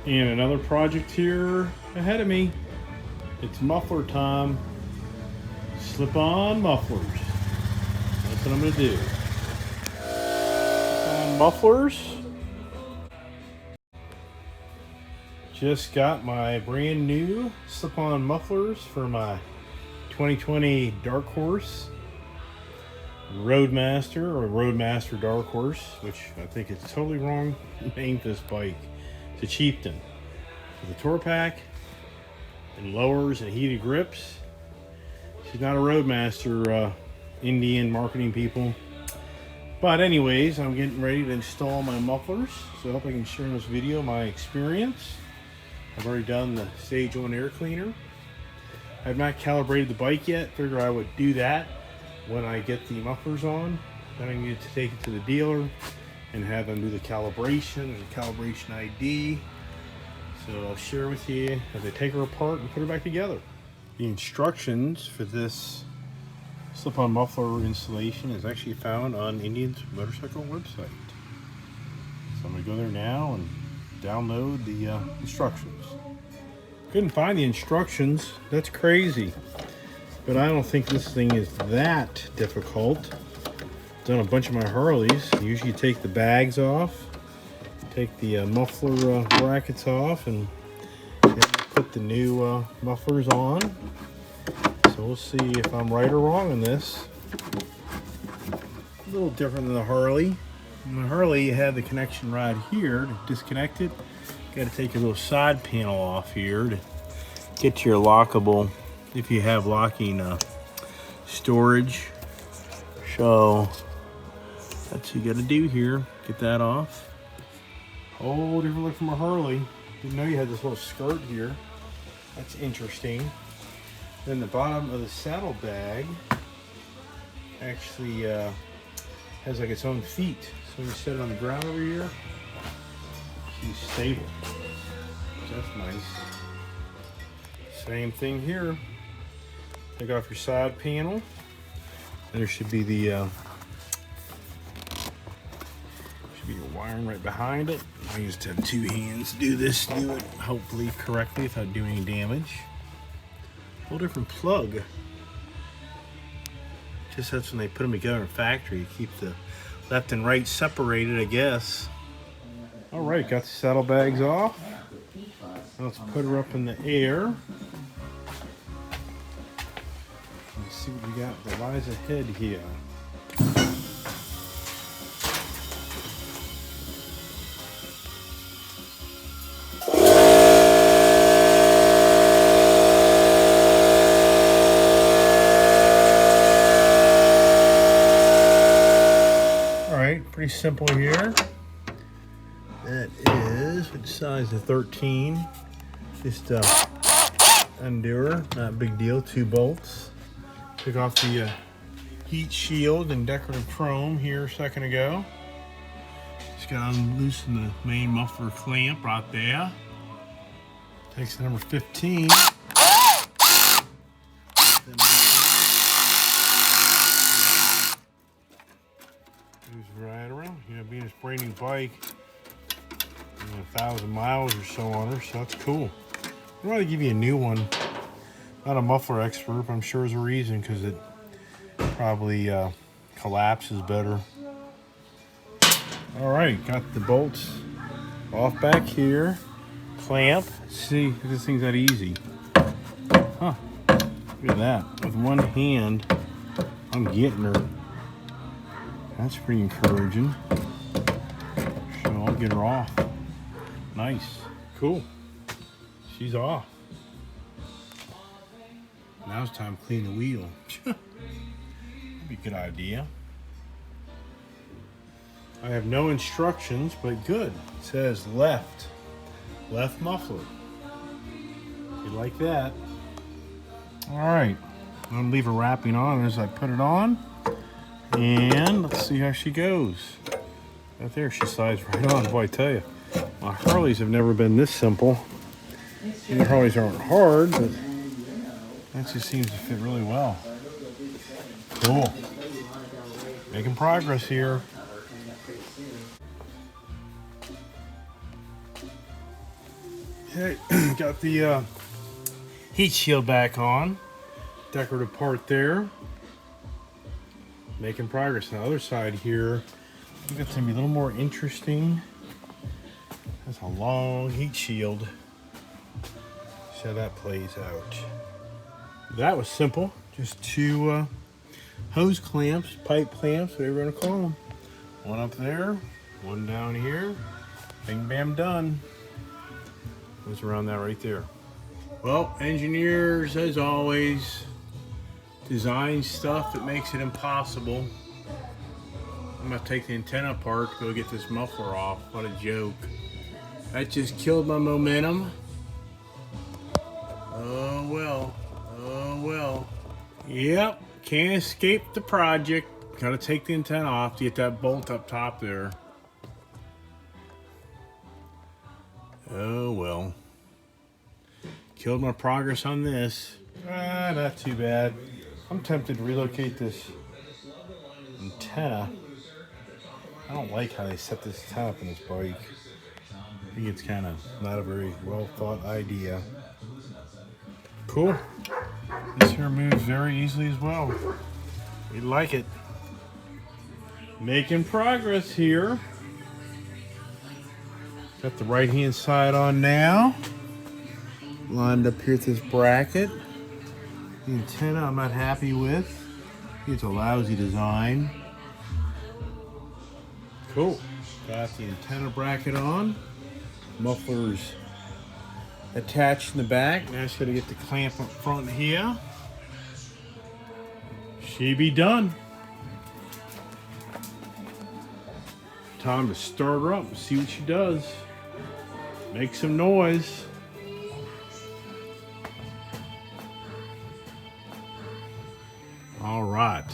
And another project here ahead of me. It's muffler time. Slip-on mufflers. That's what I'm gonna do. Slip-on mufflers. Just got my brand new slip-on mufflers for my 2020 Dark Horse Roadmaster, or Roadmaster Dark Horse, which I think it's totally wrong name for this bike. It's a chieftain with a tour pack and lowers and heated grips. She's not a Roadmaster Indian marketing people. But anyways, I'm getting ready to install my mufflers, so I hope I can share in this video my experience. I've already done the stage 1 air cleaner. I've not calibrated the bike yet. Figure I would do that when I get the mufflers on. Then I need to take it to the dealer and have them do the calibration. There's a calibration ID. So I'll share with you as I take her apart and put her back together. The instructions for this slip-on muffler installation is actually found on Indian's motorcycle website. So I'm gonna go there now and download the instructions. Couldn't find the instructions. That's crazy. But I don't think this thing is that difficult. Done a bunch of my Harleys. Usually you take the bags off, take the muffler brackets off, and then put the new mufflers on. So we'll see if I'm right or wrong on this. A little different than the Harley. In the Harley, you have the connection right here to disconnect it. Got to take a little side panel off here to get your lockable, if you have locking storage. So that's what you got to do here. Get that off. Whole different look from a Harley. Didn't know you had this little skirt here. That's interesting. Then the bottom of the saddle bag actually has like its own feet. So when you set it on the ground over here, she's stable. So that's nice. Same thing here. Take off your side panel. There should be the your wiring right behind it. I used to have two hands do this, do it hopefully correctly without doing any damage. Whole different plug. Just that's when they put them together in factory. You keep the left and right separated, I guess. All right, got the saddlebags off. Now let's put her up in the air. Let's see what we got that lies ahead here. Pretty simple here. That is, what size? A 13. Just undo her, not a big deal. 2 bolts. Took off the heat shield and decorative chrome here a second ago. Just got to unloosen the main muffler clamp right there. Takes the number 15. Right around, being this brand new bike, 1,000 miles or so on her, so that's cool. I'd rather give you a new one. Not a muffler expert, but I'm sure there's a reason, because it probably collapses better. All right, got the bolts off back here. Clamp. Let's see if this thing's that easy. Huh? Look at that. With one hand, I'm getting her. That's pretty encouraging. So I'll get her off. Nice. Cool. She's off. Now it's time to clean the wheel. That'd be a good idea. I have no instructions, but good. It says left. Left muffler. You like that? Alright. I'm going to leave her wrapping on as I put it on. And let's see how she goes. Right there, she slides right on. Boy, I tell you, my Harleys have never been this simple. The Harleys aren't hard, but that just seems to fit really well. Cool. Making progress here. Okay, got the heat shield back on. Decorative part there. Making progress on the other side here. I think it's gonna be a little more interesting. That's a long heat shield. See how that plays out. That was simple. Just two hose clamps, pipe clamps, whatever you want to call them. One up there, one down here. Bing, bam, done. Goes around that right there. Well, engineers, as always, design stuff that makes it impossible. I'm gonna take the antenna apart to go get this muffler off. What a joke. That just killed my momentum. Oh well, oh well. Yep, can't escape the project. Gotta take the antenna off to get that bolt up top there. Oh well. Killed my progress on this. Not too bad. I'm tempted to relocate this antenna. I don't like how they set this antenna up in this bike. I think it's kind of not a very well thought idea. Cool. This here moves very easily as well. We like it. Making progress here. Got the right hand side on now. Lined up here at this bracket. The antenna I'm not happy with. It's a lousy design. Cool. Got the antenna bracket on. Mufflers attached in the back. Now just gotta get the clamp up front here. She be done. Time to start her up and see what she does. Make some noise. All right.